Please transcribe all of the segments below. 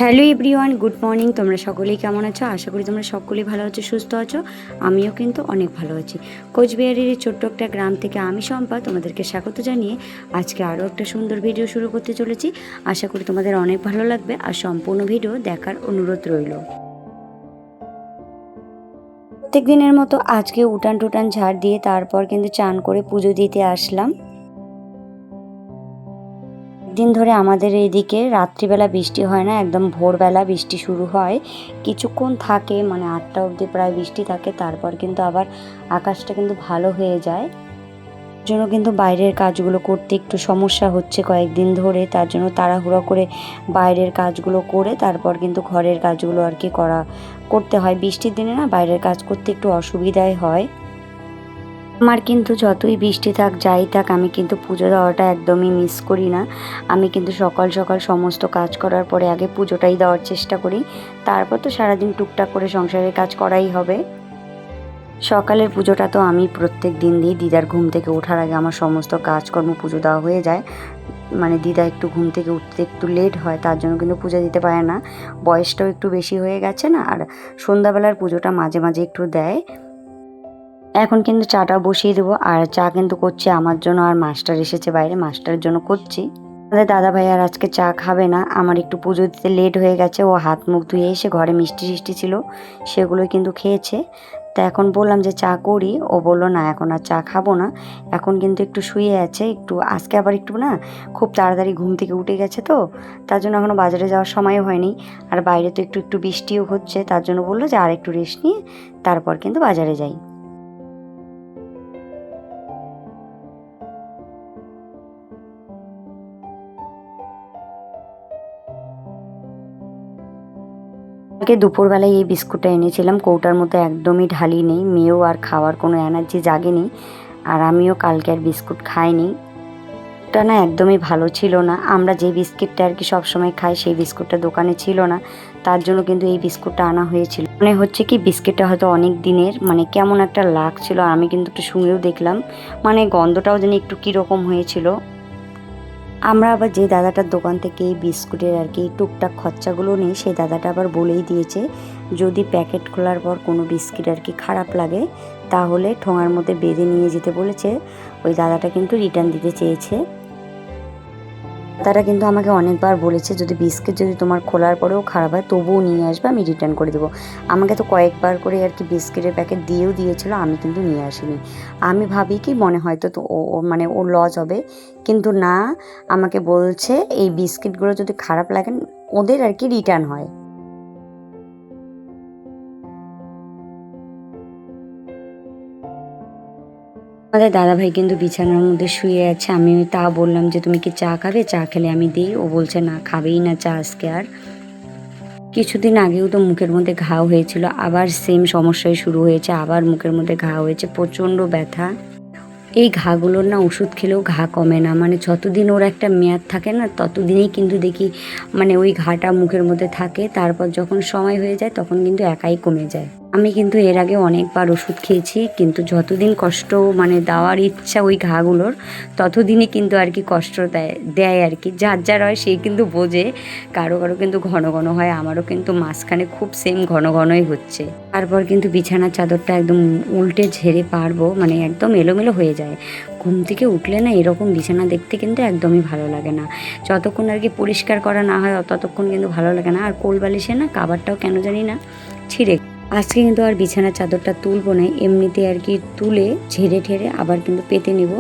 Hello everyone, good morning. তোমরা সকলেই কেমন আছো? আশা করি তোমরা সকলেই ভালো আছো, সুস্থ আছো। আমিও কিন্তু অনেক ভালো আছি। কোচবিহারের এই ছোট্ট একটা গ্রাম থেকে আমি শম্পা তোমাদেরকে স্বাগত জানিয়ে আজকে আরও একটা সুন্দর ভিডিও শুরু করতে চলেছি। আশা করি তোমাদের অনেক ভালো লাগবে আর সম্পূর্ণ ভিডিও দেখার অনুরোধ রইল। প্রত্যেক দিনের মতো আজকে উঠান টুটান ঝাড় দিয়ে তারপর কিন্তু চান করে পুজো দিতে আসলাম। দিন ধরে আমাদের এইদিকে রাত্রিবেলা বৃষ্টি হয় না, একদম ভোরবেলা বৃষ্টি শুরু হয়, কিছুক্ষণ থাকে, মানে 8টা অবধি প্রায় বৃষ্টি থাকে, তারপর কিন্তু আবার আকাশটা কিন্তু ভালো হয়ে যায়। জন্য কিন্তু বাইরের কাজগুলো করতে একটু সমস্যা হচ্ছে কয়েকদিন ধরে, তার জন্য তাড়াহুড়ো করে বাইরের কাজগুলো করে তারপর কিন্তু ঘরের কাজগুলো আর কি করতে হয়। বৃষ্টির দিনে না বাইরের কাজ করতে একটু অসুবিধাই হয়। আমার কিন্তু যতই বৃষ্টি থাক যাই থাক আমি কিন্তু পুজো দেওয়াটা একদমই মিস করি না। আমি কিন্তু সকাল সকাল সমস্ত কাজ করার পরে আগে পুজোটাই দেওয়ার চেষ্টা করি, তারপর তো সারাদিন টুকটাক করে সংসারের কাজ করাই হবে। সকালের পুজোটা তো আমি প্রত্যেক দিন দিই। দিদার ঘুম থেকে ওঠার আগে আমার সমস্ত কাজকর্ম পুজো দেওয়া হয়ে যায়। মানে দিদা একটু ঘুম থেকে উঠতে একটু লেট হয়, তার জন্য কিন্তু পুজো দিতে পারে না। বয়সটাও একটু বেশি হয়ে গেছে না, আর সন্ধ্যাবেলার পুজোটা মাঝে মাঝে একটু দেয়। এখন কিন্তু চাটা বসিয়ে দেবো, আর চা কিন্তু করছি আমার জন্য, আর মাস্টার এসেছে বাইরে, মাস্টারের জন্য করছি। আমাদের দাদা ভাই আর আজকে চা খাবে না, আমার একটু পুজো দিতে লেট হয়ে গেছে। ও হাত মুখ ধুয়ে এসে ঘরে মিষ্টি টিষ্টি ছিল সেগুলোই কিন্তু খেয়েছে। তা এখন বললাম যে চা করি, ও বললো না এখন আর চা খাবো না। এখন কিন্তু একটু শুয়ে আছে, একটু আজকে আবার একটু না খুব তাড়াতাড়ি ঘুম থেকে উঠে গেছে, তো তার জন্য এখনও বাজারে যাওয়ার সময়ও হয়নি। আর বাইরে তো একটু একটু বৃষ্টিও হচ্ছে, তার জন্য বললো যে আর একটু রেস্ট নিয়ে তারপর কিন্তু বাজারে যাই। আজকে দুপুরবেলায় এই বিস্কুটটা এনেছিলাম, কৌটার মধ্যে একদমই ঢালি নেই, মেয়েও আর খাওয়ার কোনো এনার্জি জাগেনি, আর আমিও কালকে আর বিস্কুট খাইনি। ওটা না একদমই ভালো ছিল না। আমরা যে বিস্কিটটা আর কি সবসময় খাই সেই বিস্কুটটা দোকানে ছিল না, তার জন্য কিন্তু এই বিস্কুটটা আনা হয়েছিল। মনে হচ্ছে কি বিস্কিটটা হয়তো অনেক দিনের, মানে কেমন একটা লাগছিল, আর আমি কিন্তু একটু শুনেও দেখলাম, মানে গন্ধটাও যেন একটু কীরকম হয়েছিল। আমরা আবার যে দাদাটার দোকান থেকে এই বিস্কুটের আর কি টুকটাক খরচাগুলো নিই, সেই দাদাটা আবার বলেই দিয়েছে যদি প্যাকেট খোলার পর কোনো বিস্কিট আর কি খারাপ লাগে তাহলে ঠোঙার মধ্যে বেঁধে নিয়ে যেতে বলেছে। ওই দাদাটা কিন্তু রিটার্ন দিতে চেয়েছে। তারা কিন্তু আমাকে অনেকবার বলেছে যদি বিস্কিট যদি তোমার খোলার পরেও খারাপ হয় তবুও নিয়ে আসবে, আমি রিটার্ন করে দেবো। আমাকে তো কয়েকবার করে আর কি বিস্কিটের প্যাকেট দিয়েও দিয়েছিল, আমি কিন্তু নিয়ে আসিনি। আমি ভাবি কি মনে হয়তো তো ও মানে ও লস হবে, কিন্তু না, আমাকে বলছে এই বিস্কিটগুলো যদি খারাপ লাগে ওদের আর কি রিটার্ন হয়। আমাদের দাদাভাই কিন্তু বিছানার মধ্যে শুয়ে আছে, আমি তা বললাম যে তুমি কি চা খাবে, চা খেলে আমি দিই। ও বলছে না খাবেই না চা আজকে আর। কিছুদিন আগেও তো মুখের মধ্যে ঘা হয়েছিল, আবার সেম সমস্যাই শুরু হয়েছে, আবার মুখের মধ্যে ঘা হয়েছে, প্রচণ্ড ব্যথা। এই ঘাগুলোর না ওষুধ খেলেও ঘা কমে না, মানে যতদিন ওর একটা মেয়াদ থাকে না ততদিনেই কিন্তু দেখি মানে ওই ঘাটা মুখের মধ্যে থাকে, তারপর যখন সময় হয়ে যায় তখন কিন্তু একাই কমে যায়। আমি কিন্তু এর আগে অনেকবার ওষুধ খেয়েছি, কিন্তু যতদিন কষ্ট মানে দেওয়ার ইচ্ছা ওই ঘাগুলোর ততদিনই কিন্তু আর কি কষ্ট দেয় দেয় আর কি। যার যার হয় সেই কিন্তু বোঝে, কারো কারো কিন্তু ঘন ঘন হয়, আমারও কিন্তু মাঝখানে খুব সেম ঘন ঘনই হচ্ছে। তারপর কিন্তু বিছানার চাদরটা একদম উল্টে ঝেড়ে পারবো, মানে একদম এলোমেলো হয়ে যায়। ঘুম থেকে উঠলে না এরকম বিছানা দেখতে কিন্তু একদমই ভালো লাগে না। যতক্ষণ আর কি পরিষ্কার করা না হয় ততক্ষণ কিন্তু ভালো লাগে না। আর কোল বালিশে না কাভারটাও কেন জানি না ছিঁড়ে। আজকে কিন্তু আর বিছানার চাদরটা তুলবো না, এমনিতে আর কি তুলে ঝেড়ে ঠেড়ে আবার কিন্তু পেতে নিব।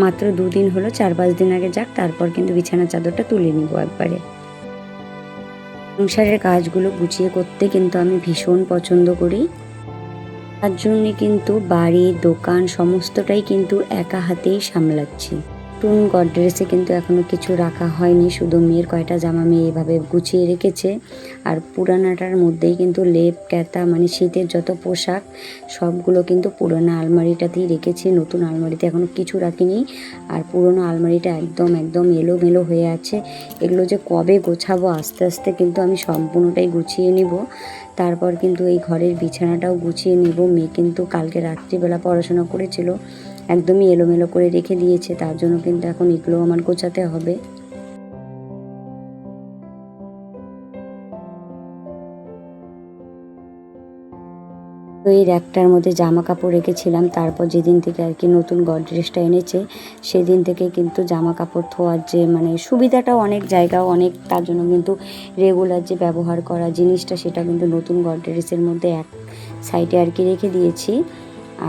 মাত্র 2 দিন হলো, 4-5 দিন আগে যাক, তারপর কিন্তু বিছানার চাদরটা তুলে নিব একবারে। সংসারের কাজগুলো গুছিয়ে করতে কিন্তু আমি ভীষণ পছন্দ করি। তার জন্যে কিন্তু বাড়ি দোকান সমস্তটাই কিন্তু একা হাতেই সামলাচ্ছি। নতুন গডরেজে কিন্তু এখনও কিছু রাখা হয়নি, শুধু মেয়ের কয়টা জামা মেয়ে এভাবে গুছিয়ে রেখেছে। আর পুরানাটার মধ্যেই কিন্তু লেপ ক্যাতা মানে শীতের যত পোশাক সবগুলো কিন্তু পুরোনো আলমারিটাতেই রেখেছি, নতুন আলমারিতে এখনও কিছু রাখিনি। আর পুরোনো আলমারিটা একদম একদম এলোমেলো হয়ে আছে, এগুলো যে কবে গোছাবো, আস্তে আস্তে কিন্তু আমি সম্পূর্ণটাই গুছিয়ে নিব। তারপর কিন্তু এই ঘরের বিছানাটাও গুছিয়ে নিব। মেয়ে কিন্তু কালকে রাত্রিবেলা পড়াশোনা করেছিল, একদমই এলোমেলো করে রেখে দিয়েছে, তার জন্য কিন্তু এখন এগুলো আমার গোছাতে হবে। তো এই র্যাকটার মধ্যে জামা কাপড় রেখেছিলাম, তারপর যেদিন থেকে আর কি নতুন গডরেজটা এনেছে সেদিন থেকে কিন্তু জামা কাপড় ধোয়ার যে মানে সুবিধাটাও অনেক, জায়গাও অনেক, তার জন্য কিন্তু রেগুলার যে ব্যবহার করা জিনিসটা সেটা কিন্তু নতুন গডরেজের মধ্যে এক সাইডে আর কি রেখে দিয়েছি।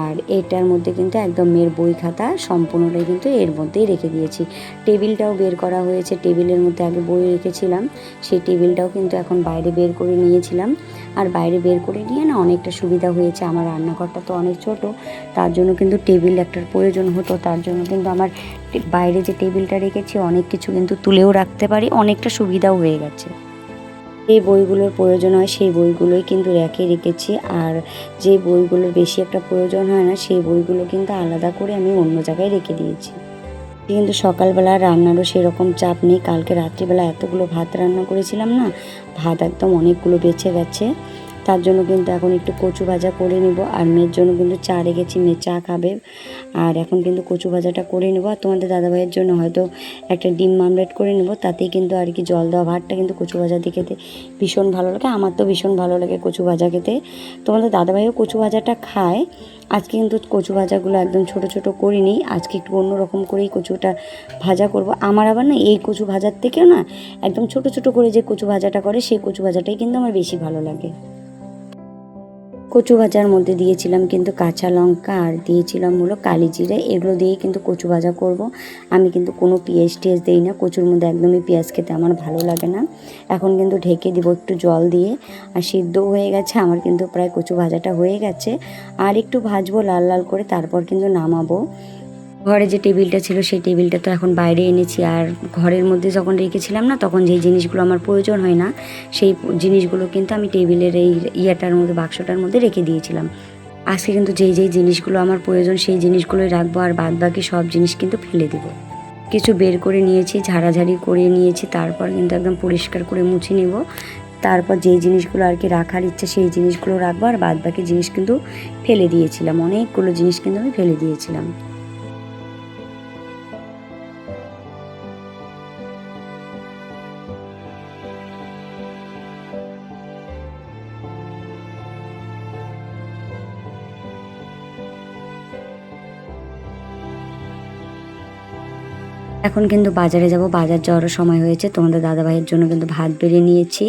আর এটার মধ্যে কিন্তু একদম মেয়ের বই খাতা সম্পূর্ণটাই কিন্তু এর মধ্যেই রেখে দিয়েছি। টেবিলটাও বের করা হয়েছে, টেবিলের মধ্যে আগে বই রেখেছিলাম, সেই টেবিলটাও কিন্তু এখন বাইরে বের করে নিয়েছিলাম। আর বাইরে বের করে নিয়ে না অনেকটা সুবিধা হয়েছে, আমার রান্নাঘরটা তো অনেক ছোট, তার জন্য কিন্তু টেবিল একটার প্রয়োজন হতো, তার জন্য কিন্তু আমার বাইরে যে টেবিলটা রেখেছি অনেক কিছু কিন্তু তুলেও রাখতে পারি, অনেকটা সুবিধাও হয়ে গেছে। এই বইগুলোর প্রয়োজন হয় সেই বইগুলোই কিন্তু র্যাকে রেখেছি, আর যে বইগুলোর বেশি একটা প্রয়োজন হয় না সেই বইগুলো কিন্তু আলাদা করে আমি অন্য জায়গায় রেখে দিয়েছি। কিন্তু সকালবেলা রান্নারও সেরকম চাপ নেই, কালকে রাত্রিবেলা এতগুলো ভাত রান্না করেছিলাম না, ভাত একদম অনেকগুলো বেঁচে গেছে, তার জন্য কিন্তু এখন একটু কচু ভাজা করে নেব। আর মেয়ের জন্য কিন্তু চা রেখেছি, মেয়ে চা খাবে, আর এখন কিন্তু কচু ভাজাটা করে নেব। আর তোমাদের দাদাভাইয়ের জন্য হয়তো একটা ডিম আমলেট করে নেব, তাতেই কিন্তু আর কি জল দেওয়া ভাতটা কিন্তু কচু ভাজা দিয়ে খেতে ভীষণ ভালো লাগে, আমার তো ভীষণ ভালো লাগে কচু ভাজা খেতে। তোমাদের দাদাভাইও কচু ভাজাটা খায়। আজকে কিন্তু কচু ভাজাগুলো একদম ছোট ছোট করিনি, আজকে একটু অন্যরকম করেই কচুটা ভাজা করব। আমার আবার না এই কচু ভাজার থেকেও না একদম ছোট ছোট করে যে কচু ভাজাটা করে সেই কচু ভাজাটাই কিন্তু আমার বেশি ভালো লাগে। কচু ভাজার মধ্যে দিয়েছিলাম কিন্তু কাঁচা লঙ্কা আর দিয়েছিলাম হলো কালি জিরে, এগুলো দিয়েই কিন্তু কচু ভাজা করব। আমি কিন্তু কোনো পেঁয়াজ টেয়াজ দিই না, কচুর মধ্যে একদমই পেঁয়াজ খেতে আমার ভালো লাগে না। এখন কিন্তু ঢেকে দিব একটু জল দিয়ে, আর সিদ্ধ হয়ে গেছে আমার কিন্তু প্রায় কচু ভাজাটা হয়ে গেছে। আর একটু ভাজবো লাল লাল করে, তারপর কিন্তু নামাবো। ঘরে যে টেবিলটা ছিল সেই টেবিলটা তো এখন বাইরে এনেছি, আর ঘরের মধ্যে যখন রেখেছিলাম না তখন যেই জিনিসগুলো আমার প্রয়োজন হয় না সেই জিনিসগুলো কিন্তু আমি টেবিলের এই ইয়াটার মধ্যে বাক্সটার মধ্যে রেখে দিয়েছিলাম। আজকে কিন্তু যেই যেই জিনিসগুলো আমার প্রয়োজন সেই জিনিসগুলোই রাখবো, আর বাদ বাকি সব জিনিস কিন্তু ফেলে দেবো। কিছু বের করে নিয়েছি, ঝাড়াঝাড়ি করে নিয়েছি, তারপর কিন্তু একদম পরিষ্কার করে মুছে নেব। তারপর যেই জিনিসগুলো আর কি রাখার ইচ্ছে সেই জিনিসগুলো রাখবো, আর বাদ বাকি জিনিস কিন্তু ফেলে দিয়েছিলাম, অনেকগুলো জিনিস কিন্তু আমি ফেলে দিয়েছিলাম। এখন কিন্তু বাজারে যাব, বাজার যাওয়ারও সময় হয়েছে। তোমাদের দাদাভাইয়ের জন্য কিন্তু ভাত বেড়ে নিয়েছি,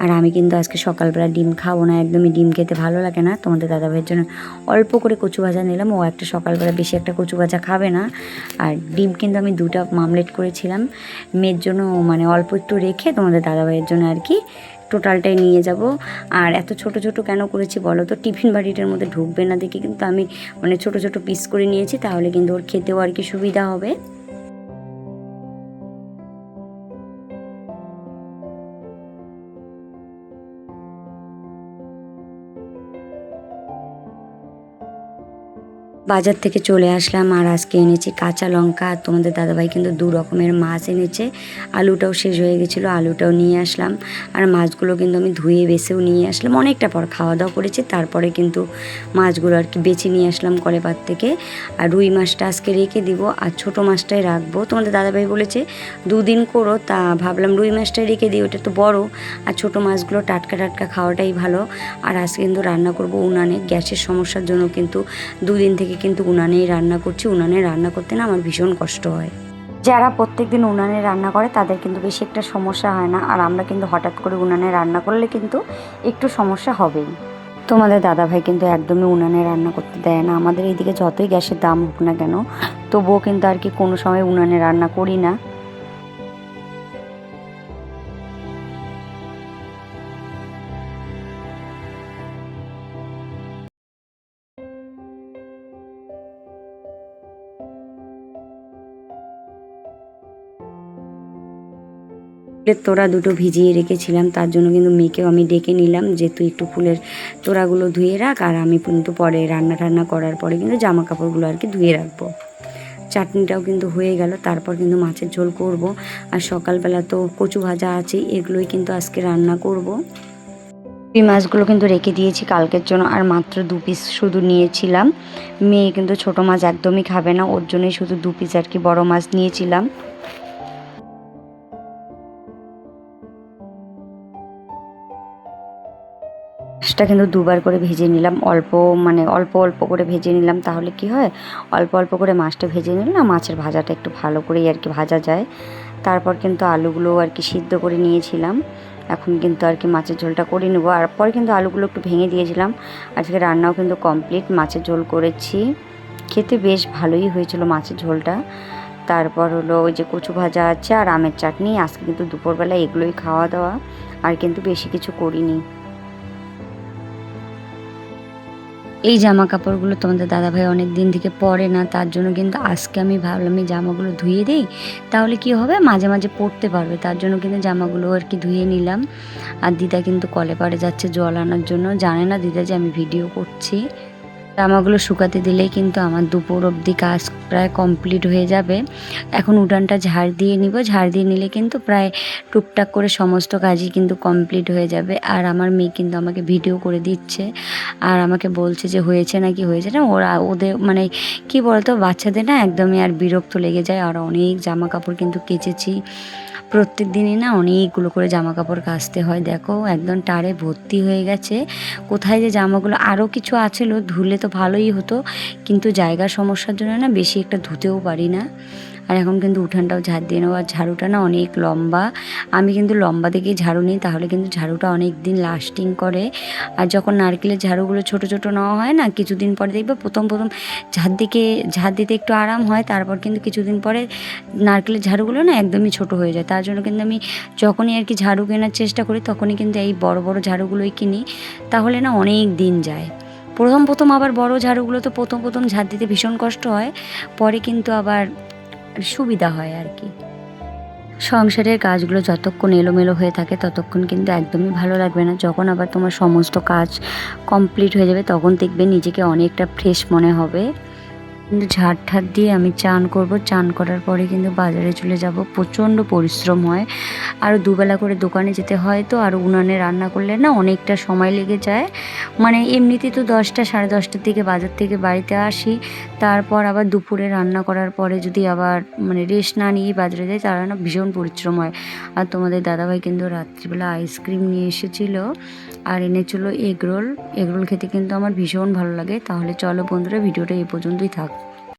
আর আমি কিন্তু আজকে সকালবেলা ডিম খাবো না, একদমই ডিম খেতে ভালো লাগে না। তোমাদের দাদাভাইয়ের জন্য অল্প করে কচু ভাজা নিলাম, ও একটা সকালবেলা বেশি একটা কচু ভাজা খাবে না। আর ডিম কিন্তু আমি 2টা মামলেট করেছিলাম মেয়ের জন্য, মানে অল্প একটু রেখে তোমাদের দাদাভাইয়ের জন্য আর কি টোটালটাই নিয়ে যাব। আর এত ছোট ছোট কেন করেছি বলো তো, টিফিন বাটিটার মধ্যে ঢুকবে না দেখে কিন্তু আমি মানে ছোট ছোট পিস করে নিয়েছি, তাহলে কিন্তু ওর খেতেও আর কি সুবিধা হবে। বাজার থেকে চলে আসলাম, আর আজকে এনেছি কাঁচা লঙ্কা, আর তোমাদের দাদাভাই কিন্তু 2 রকমের মাছ এনেছে। আলুটাও শেষ হয়ে গেছিলো, আলুটাও নিয়ে আসলাম, আর মাছগুলো কিন্তু আমি ধুয়ে বেছেও নিয়ে আসলাম অনেকটা পর, খাওয়া দাওয়া করেছি তারপরে কিন্তু মাছগুলো আর কি বেছে নিয়ে আসলাম কলেপাত থেকে। আর রুই মাছটা আজকে রেখে দিব, আর ছোটো মাছটাই রাখবো। তোমাদের দাদাভাই বলেছে 2 দিন করো, তা ভাবলাম রুই মাছটাই রেখে দিই, ওটা তো বড়, আর ছোটো মাছগুলো টাটকা টাটকা খাওয়াটাই ভালো। আর আজকে কিন্তু রান্না করব উনানে, গ্যাসের সমস্যার জন্য কিন্তু 2 দিন থেকে কিন্তু উনানেই রান্না করছি। উনানে রান্না করতে না আমার ভীষণ কষ্ট হয়। যারা প্রত্যেকদিন উনানে রান্না করে তাদের কিন্তু বেশি একটা সমস্যা হয় না, আর আমরা কিন্তু হঠাৎ করে উনানে রান্না করলে কিন্তু একটু সমস্যা হবেই। তোমাদের দাদাভাই কিন্তু একদমই উনানে রান্না করতে দেয় না, আমাদের এইদিকে যতই গ্যাসের দাম হোক না কেন তবুও কিন্তু আর কি কোনো সময় উনানে রান্না করি না। ফুলের তোড়া 2টো ভিজিয়ে রেখেছিলাম, তার জন্য কিন্তু মেয়েকেও আমি ডেকে নিলাম যে তুই একটু ফুলের তোড়াগুলো ধুয়ে রাখ, আর আমি কিন্তু পরে রান্না টান্না করার পরে কিন্তু জামা কাপড়গুলো আর কি ধুয়ে রাখবো। চাটনিটাও কিন্তু হয়ে গেল, তারপর কিন্তু মাছের ঝোল করব। আর সকালবেলা তো কচু ভাজা আছে, এগুলোই কিন্তু আজকে রান্না করব। এই মাছগুলো কিন্তু রেখে দিয়েছি কালকের জন্য, আর মাত্র 2 পিস শুধু নিয়েছিলাম। মেয়ে কিন্তু ছোট মাছ একদমই খাবে না, ওর জন্যই শুধু 2 পিস আর কি বড় মাছ নিয়েছিলাম। মাছটা কিন্তু দুবার করে ভেজে নিলাম, অল্প অল্প করে ভেজে নিলাম, তাহলে কি হয় অল্প অল্প করে মাছটা ভেজে নিলে না মাছের ভাজাটা একটু ভালো করেই আর কি ভাজা যায়। তারপর কিন্তু আলুগুলো আর কি সিদ্ধ করে নিয়েছিলাম, এখন কিন্তু আর কি মাছের ঝোলটা করে নেবো। আর পরে কিন্তু আলুগুলো একটু ভেঙে দিয়েছিলাম। আজকে রান্নাও কিন্তু কমপ্লিট, মাছের ঝোল করেছি, খেতে বেশ ভালোই হয়েছিল মাছের ঝোলটা। তারপর হলো ওই যে কচু ভাজা আছে আর আমের চাটনি, আজকে কিন্তু দুপুরবেলা এগুলোই খাওয়া দাওয়া, আর কিন্তু বেশি কিছু করিনি। এই জামা কাপড়গুলো তোমাদের দাদাভাই অনেক দিন থেকে পরে না, তার জন্য কিন্তু আজকে আমি ভাবলাম এই জামাগুলো ধুয়ে দিই, তাহলে কি হবে মাঝে মাঝে পরতে পারবে, তার জন্য কিন্তু জামাগুলো আর কি ধুয়ে নিলাম। আর দিদা কিন্তু কলে পাড়ে যাচ্ছে জল আনার জন্য, জানে না দিদা যে আমি ভিডিও করছি। জামাগুলো শুকাতে দিলেই কিন্তু আমার দুপুর অবধি কাজ প্রায় কমপ্লিট হয়ে যাবে। এখন উঠানটা ঝাড় দিয়ে নিব, ঝাড় দিয়ে নিলে কিন্তু প্রায় টুকটাক করে সমস্ত কাজই কিন্তু কমপ্লিট হয়ে যাবে। আর আমার মেয়ে কিন্তু আমাকে ভিডিও করে দিচ্ছে আর আমাকে বলছে যে হয়েছে নাকি হয়েছে না। ওদের কি বলতো, বাচ্চাদের না একদমই আর বিরক্ত লেগে যায়। আর অনেক জামা কাপড় কিন্তু কেচেছি, প্রত্যেক দিনই না অনেকগুলো করে জামা কাপড় কাচতে হয়। দেখো একদম টারে ভর্তি হয়ে গেছে, কোথায় যে জামাগুলো আরও কিছু আছিল ধুলে তো ভালোই হতো, কিন্তু জায়গার সমস্যার জন্য না বেশি একটা ধুতেও পারি না। আর এখন কিন্তু উঠানটাও ঝাড় দিয়ে নেবো। আর ঝাড়ুটা না অনেক লম্বা, আমি কিন্তু লম্বা দিকেই ঝাড়ু নিই, তাহলে কিন্তু ঝাড়ুটা অনেক দিন লাস্টিং করে। আর যখন নারকেলের ঝাড়ুগুলো ছোট ছোট নেওয়া হয় না, কিছুদিন পরে দেখবে প্রথম ঝাড় দিতে একটু আরাম হয়, তারপর কিন্তু কিছুদিন পরে নারকেলের ঝাড়ুগুলো না একদমই ছোট হয়ে যায়। তার জন্য কিন্তু আমি যখনই আর কি ঝাড়ু কেনার চেষ্টা করি তখনই কিন্তু এই বড় বড় ঝাড়ুগুলোই কিনি, তাহলে না অনেক দিন যায়। প্রথম আবার বড় ঝাড়ুগুলো তো প্রথম ঝাড় দিতে ভীষণ কষ্ট হয়, পরে কিন্তু আবার সুবিধা হয় আর কি। সংসারের কাজগুলো যতক্ষণ এলোমেলো হয়ে থাকে ততক্ষণ কিন্তু একদমই ভালো লাগবে না, যখন আবার তোমার সমস্ত কাজ কমপ্লিট হয়ে যাবে তখন দেখবে নিজেকে অনেকটা ফ্রেশ মনে হবে। কিন্তু ঝাড় ঠাড় দিয়ে আমি চান করব, চান করার পরে কিন্তু বাজারে চলে যাব। প্রচণ্ড পরিশ্রম হয়, আর দুবেলা করে দোকানে যেতে হয়, তো আর উনানে রান্না করলে না অনেকটা সময় লেগে যায়। এমনিতেই তো 10টা সাড়ে 10টার দিকে বাজার থেকে বাড়িতে আসি, তারপর আবার দুপুরে রান্না করার পরে যদি আবার রেস্ট না নিয়ে বাজারে যাই তাহলে না ভীষণ পরিশ্রম হয়। আর তোমাদের দাদাভাই কিন্তু রাত্রিবেলা আইসক্রিম নিয়ে এসেছিলো আর এনেছিল এগরোল খেতে কিন্তু আমার ভীষণ ভালো লাগে। তাহলে চলো বন্ধুরা, ভিডিওটা এই পর্যন্তই থাক।